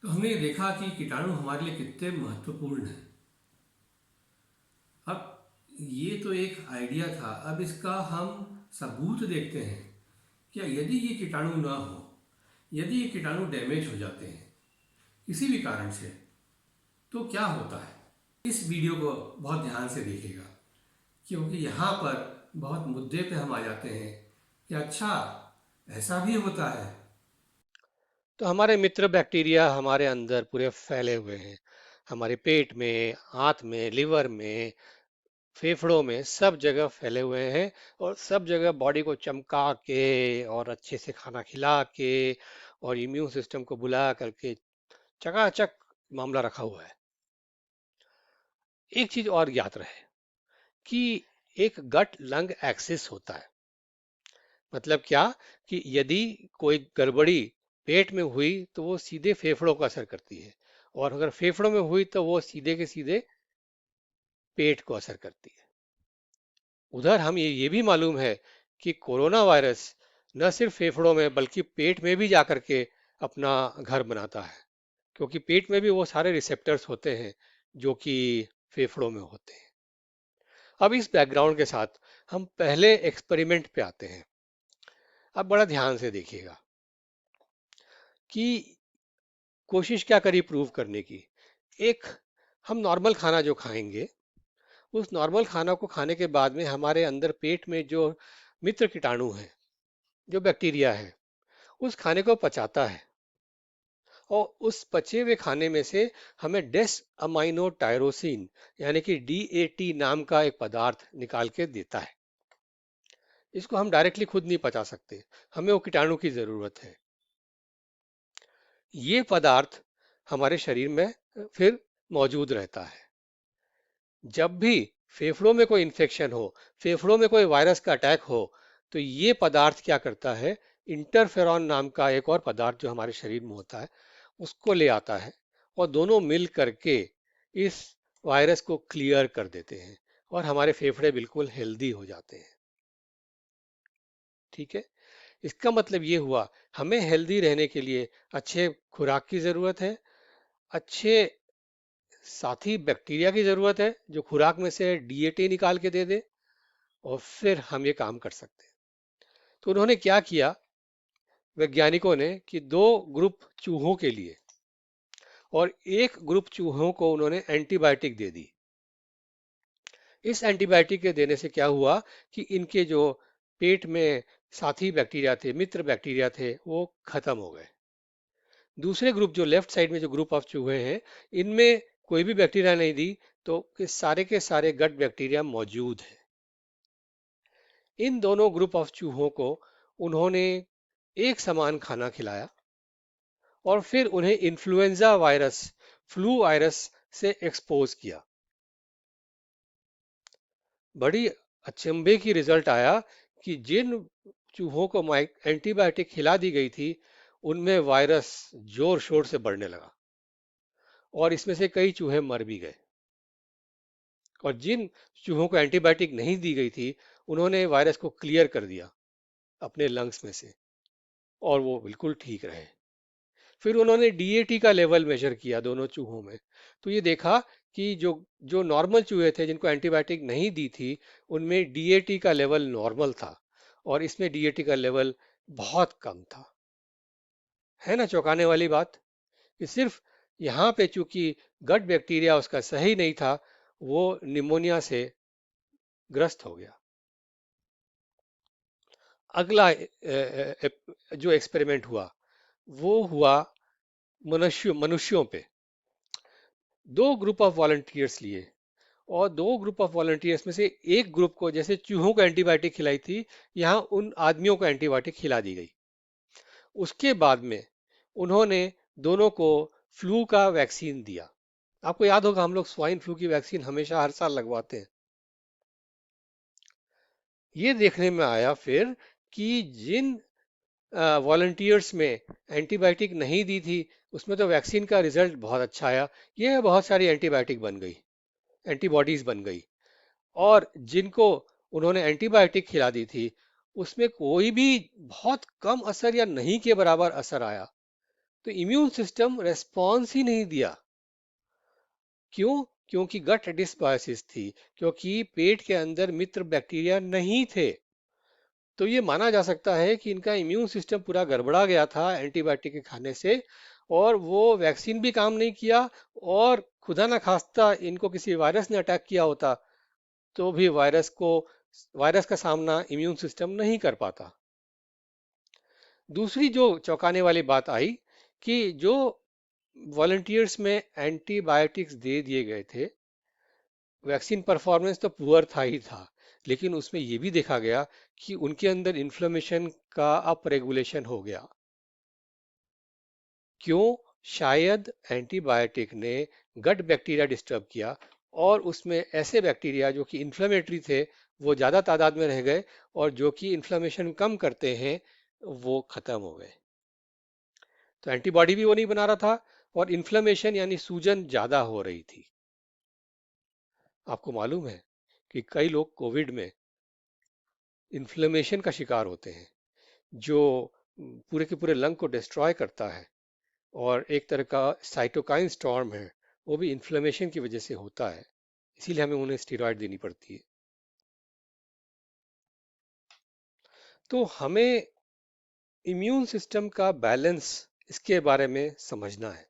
तो हमने ये देखा कि कीटाणु हमारे लिए कितने महत्वपूर्ण हैं। अब ये तो एक आइडिया था, अब इसका हम सबूत देखते हैं। क्या यदि ये कीटाणु ना हो, यदि ये कीटाणु डैमेज हो जाते हैं किसी भी कारण से, तो क्या होता है? इस वीडियो को बहुत ध्यान से देखिएगा, क्योंकि यहाँ पर बहुत मुद्दे पे हम आ जाते हैं कि अच्छा, ऐसा भी होता है। तो हमारे मित्र बैक्टीरिया हमारे अंदर पूरे फैले हुए हैं। हमारे पेट में, आंत में, लिवर में, फेफड़ों में, सब जगह फैले हुए हैं। और सब जगह बॉडी को चमका के और अच्छे से खाना खिला के और इम्यून सिस्टम को बुला करके चकाचक मामला रखा हुआ है। एक चीज और याद रहे कि एक गट लंग एक्सिस होता है। मतलब क्या कि यदि कोई गड़बड़ी पेट में हुई तो वो सीधे फेफड़ों को असर करती है, और अगर फेफड़ों में हुई तो वो सीधे के सीधे पेट को असर करती है। उधर हम ये भी मालूम है कि कोरोना वायरस न सिर्फ फेफड़ों में बल्कि पेट में भी जाकर के अपना घर बनाता है, क्योंकि पेट में भी वो सारे रिसेप्टर्स होते हैं जो कि फेफड़ों में होते हैं। अब इस बैकग्राउंड के साथ हम पहले एक्सपेरिमेंट पे आते हैं। अब बड़ा ध्यान से देखिएगा कि कोशिश क्या करी प्रूव करने की। एक, हम नॉर्मल खाना जो खाएंगे, उस नॉर्मल खाना को खाने के बाद में हमारे अंदर पेट में जो मित्र कीटाणु है, जो बैक्टीरिया है, उस खाने को पचाता है। और उस पचे हुए खाने में से हमें डेस अमाइनो टायरोसिन यानी कि डीएटी नाम का एक पदार्थ निकाल के देता है। इसको हम डायरेक्टली खुद नहीं पचा सकते, हमें वो कीटाणु की जरूरत है। ये पदार्थ हमारे शरीर में फिर मौजूद रहता है। जब भी फेफड़ों में कोई इन्फेक्शन हो, फेफड़ों में कोई वायरस का अटैक हो, तो ये पदार्थ क्या करता है, इंटरफेरॉन नाम का एक और पदार्थ जो हमारे शरीर में होता है, उसको ले आता है, और दोनों मिल करके इस वायरस को क्लियर कर देते हैं और हमारे फेफड़े बिल्कुल हेल्दी हो जाते हैं। ठीक है। इसका मतलब ये हुआ, हमें हेल्दी रहने के लिए अच्छे खुराक की जरूरत है, अच्छे साथी बैक्टीरिया की जरूरत है जो खुराक में से डीएटी निकाल के दे दे, और फिर हम ये काम कर सकते हैं। तो उन्होंने क्या किया, वैज्ञानिकों ने, कि दो ग्रुप चूहों के लिए और एक ग्रुप चूहों को उन्होंने एंटीबायोटिक दे दी। इस एंटीबायोटिक के देने से क्या हुआ कि इनके जो पेट में साथी बैक्टीरिया थे, मित्र बैक्टीरिया थे, वो खत्म हो गए। दूसरे ग्रुप, जो लेफ्ट साइड में जो ग्रुप ऑफ चूहे हैं, इनमें कोई भी बैक्टीरिया नहीं दी, तो के सारे गट बैक्टीरिया मौजूद है। इन दोनों ग्रुप ऑफ चूहों को उन्होंने एक समान खाना खिलाया और फिर उन्हें इन्फ्लुएंजा वायरस, फ्लू वायरस से एक्सपोज किया। बड़ी अचंभे की रिजल्ट आया कि जिन चूहों को एंटीबायोटिक खिला दी गई थी, उनमें वायरस जोर शोर से बढ़ने लगा और इसमें से कई चूहे मर भी गए। और जिन चूहों को एंटीबायोटिक नहीं दी गई थी, उन्होंने वायरस को क्लियर कर दिया अपने लंग्स में से, और वो बिल्कुल ठीक रहे। फिर उन्होंने डीएटी का लेवल मेजर किया दोनों चूहों में, तो ये देखा कि जो जो नॉर्मल चूहे थे जिनको एंटीबायोटिक नहीं दी थी, उनमें डीएटी का लेवल नॉर्मल था और इसमें डीएटी का लेवल बहुत कम था। है ना चौंकाने वाली बात, कि सिर्फ यहाँ पे चूंकि गट बैक्टीरिया उसका सही नहीं था, वो निमोनिया से ग्रस्त हो गया। अगला जो एक्सपेरिमेंट हुआ वो हुआ मनुष्यों पे। दो ग्रुप ऑफ वॉलंटियर्स लिए, और दो ग्रुप ऑफ वॉलंटियर्स में से एक ग्रुप को जैसे चूहों को एंटीबायोटिक खिलाई थी, यहाँ उन आदमियों को एंटीबायोटिक खिला दी गई। उसके बाद में उन्होंने दोनों को फ्लू का वैक्सीन दिया। आपको याद होगा, हम लोग स्वाइन फ्लू की वैक्सीन हमेशा हर साल लगवाते हैं। ये देखने में आया फिर कि जिन वॉलंटियर्स में एंटीबायोटिक नहीं दी थी, उसमें तो वैक्सीन का रिजल्ट बहुत अच्छा आया, ये बहुत सारी एंटीबायोटिक बन गई, एंटीबॉडीज बन गई। और जिनको उन्होंने एंटीबायोटिक खिला दी थी, उसमें कोई भी बहुत कम असर या नहीं के बराबर असर आया। तो इम्यून सिस्टम रेस्पॉन्स ही नहीं दिया। क्यों? क्योंकि गट डिस्बायोसिस थी, क्योंकि पेट के अंदर मित्र बैक्टीरिया नहीं थे। तो ये माना जा सकता है कि इनका इम्यून सिस्टम पूरा गड़बड़ा गया था एंटीबायोटिक के खाने से, और वो वैक्सीन भी काम नहीं किया, और खुदा ना खास्ता इनको किसी वायरस ने अटैक किया होता तो भी वायरस का सामना इम्यून सिस्टम नहीं कर पाता। दूसरी जो चौंकाने वाली बात आई कि जो वॉलंटियर्स में एंटीबायोटिक्स दे दिए गए थे, वैक्सीन परफॉर्मेंस तो पुअर था ही था, लेकिन उसमें यह भी देखा गया कि उनके अंदर इन्फ्लेमेशन का अप रेगुलेशन हो गया। क्यों? शायद एंटीबायोटिक ने गट बैक्टीरिया डिस्टर्ब किया, और उसमें ऐसे बैक्टीरिया जो कि इन्फ्लेमेटरी थे वो ज़्यादा तादाद में रह गए, और जो कि इन्फ्लेमेशन कम करते हैं वो खत्म हो गए। तो एंटीबॉडी भी वो नहीं बना रहा था, और इन्फ्लेमेशन यानी सूजन ज़्यादा हो रही थी। आपको मालूम है कि कई लोग कोविड में इन्फ्लेमेशन का शिकार होते हैं, जो पूरे के पूरे लंग को डिस्ट्रॉय करता है, और एक तरह का साइटोकाइन स्टॉर्म है, वो भी इन्फ्लेमेशन की वजह से होता है। इसीलिए हमें उन्हें स्टीरॉयड देनी पड़ती है। तो हमें इम्यून सिस्टम का बैलेंस, इसके बारे में समझना है।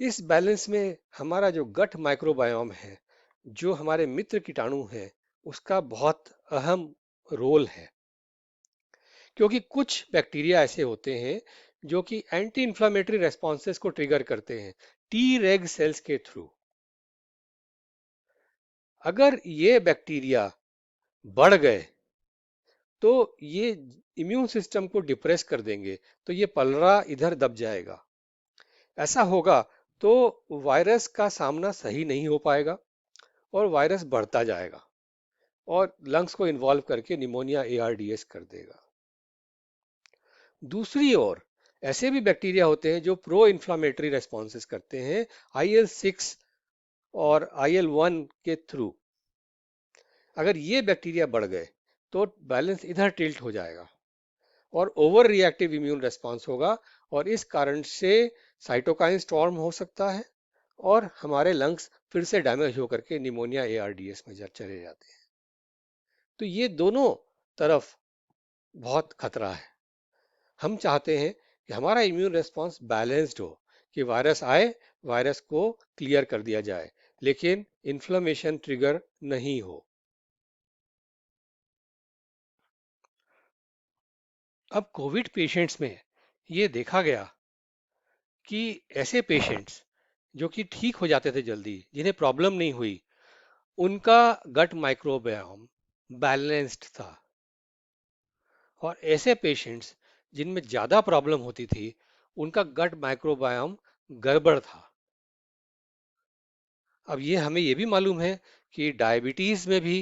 इस बैलेंस में हमारा जो गट माइक्रोबायोम है, जो हमारे मित्र कीटाणु हैं, उसका बहुत अहम रोल है। क्योंकि कुछ बैक्टीरिया ऐसे होते हैं जो कि एंटी इंफ्लेमेटरी रेस्पॉन्सेस को ट्रिगर करते हैं टी रेग सेल्स के थ्रू। अगर ये बैक्टीरिया बढ़ गए तो ये इम्यून सिस्टम को डिप्रेस कर देंगे, तो ये पलड़ा इधर दब जाएगा। ऐसा होगा तो वायरस का सामना सही नहीं हो पाएगा, और वायरस बढ़ता जाएगा और लंग्स को इन्वॉल्व करके निमोनिया ARDS कर देगा। दूसरी ओर ऐसे भी बैक्टीरिया होते हैं जो प्रो इन्फ्लामेटरी रेस्पॉन्सेस करते हैं IL-6 और IL-1 के थ्रू। अगर ये बैक्टीरिया बढ़ गए तो बैलेंस इधर टिल्ट हो जाएगा, और ओवर रिएक्टिव इम्यून रेस्पॉन्स होगा, और इस कारण से साइटोकाइन स्टॉर्म हो सकता है, और हमारे लंग्स फिर से डैमेज होकर के निमोनिया ARDS में चले जाते हैं। तो ये दोनों तरफ बहुत खतरा है। हम चाहते हैं कि हमारा इम्यून रेस्पॉन्स बैलेंस्ड हो, कि वायरस आए, वायरस को क्लियर कर दिया जाए, लेकिन इन्फ्लेमेशन ट्रिगर नहीं हो। अब कोविड पेशेंट्स में ये देखा गया कि ऐसे पेशेंट्स जो कि ठीक हो जाते थे जल्दी, जिन्हें प्रॉब्लम नहीं हुई, उनका गट माइक्रोबायोम बैलेंस्ड था, और ऐसे पेशेंट्स जिनमें ज्यादा प्रॉब्लम होती थी, उनका गट माइक्रोबायोम गड़बड़ था। अब ये हमें ये भी मालूम है कि डायबिटीज में भी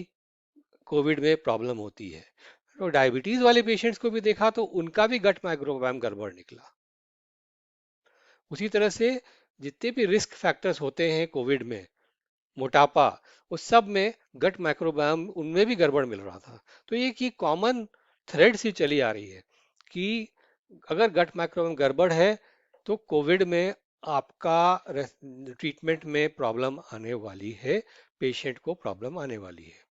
कोविड में प्रॉब्लम होती है। तो डायबिटीज वाले पेशेंट्स को भी देखा तो उनका भी गट माइक्रोबायोम गड़बड़ निकला। उसी तरह से जितने भी रिस्क फैक्टर्स होते हैं कोविड में, मोटापा, उस सब में गट माइक्रोबायोम उनमें भी गड़बड़ मिल रहा था। तो ये कि कॉमन थ्रेड सी चली आ रही है कि अगर गट माइक्रोबायोम गड़बड़ है तो कोविड में आपका ट्रीटमेंट में प्रॉब्लम आने वाली है, पेशेंट को प्रॉब्लम आने वाली है।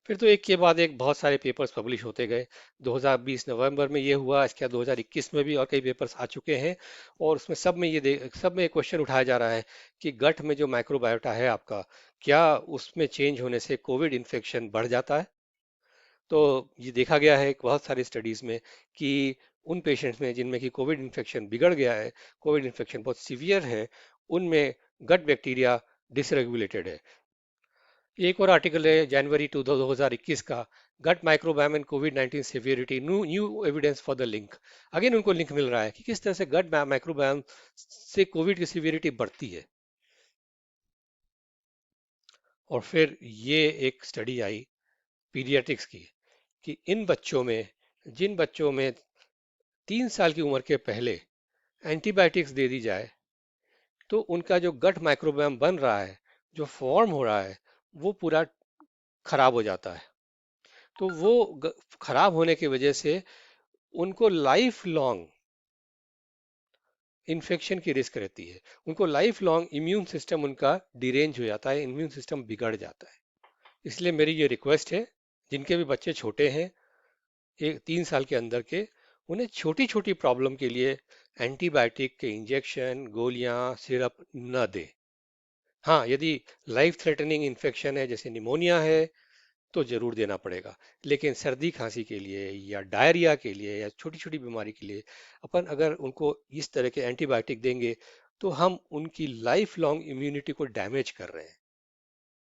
फिर तो एक के बाद एक बहुत सारे पेपर्स पब्लिश होते गए। 2020 नवंबर में ये हुआ, इसके बाद 2021 में भी और कई पेपर्स आ चुके हैं, और उसमें सब में क्वेश्चन उठाया जा रहा है कि गट में जो माइक्रोबायोटा है आपका, क्या उसमें चेंज होने से कोविड इन्फेक्शन बढ़ जाता है। तो ये देखा गया है बहुत सारी स्टडीज में कि उन पेशेंट्स में जिनमें कि कोविड इन्फेक्शन बिगड़ गया है, कोविड इन्फेक्शन बहुत सीवियर है, उनमें गट बैक्टीरिया डिसरेगुलेटेड है। एक और आर्टिकल है जनवरी 2021 का, गट माइक्रोबायोम एंड कोविड-19 severity, new evidence for the link. Again उनको लिंक मिल रहा है कि किस तरह से गट माइक्रोबायोम से कोविड की सीवियरिटी बढ़ती है। और फिर ये एक स्टडी आई पीडियाट्रिक्स की, कि इन बच्चों में, जिन बच्चों में 3 साल की उम्र के पहले एंटीबायोटिक्स दे दी जाए, तो उनका जो गट माइक्रोबायोम बन रहा है, जो फॉर्म हो रहा है, वो पूरा खराब हो जाता है। तो वो खराब होने की वजह से उनको लाइफ लॉन्ग इन्फेक्शन की रिस्क रहती है। उनको लाइफ लॉन्ग इम्यून सिस्टम उनका डिरेंज हो जाता है, इम्यून सिस्टम बिगड़ जाता है। इसलिए मेरी ये रिक्वेस्ट है, जिनके भी बच्चे छोटे हैं, 3 साल के अंदर के, उन्हें छोटी छोटी प्रॉब्लम के लिए एंटीबायोटिक के इंजेक्शन, गोलियां, सिरप न दें। हाँ, यदि लाइफ थ्रेटनिंग इन्फेक्शन है जैसे निमोनिया है तो जरूर देना पड़ेगा। लेकिन सर्दी खांसी के लिए या डायरिया के लिए या छोटी छोटी बीमारी के लिए अपन अगर उनको इस तरह के एंटीबायोटिक देंगे तो हम उनकी लाइफ लॉन्ग इम्यूनिटी को डैमेज कर रहे हैं।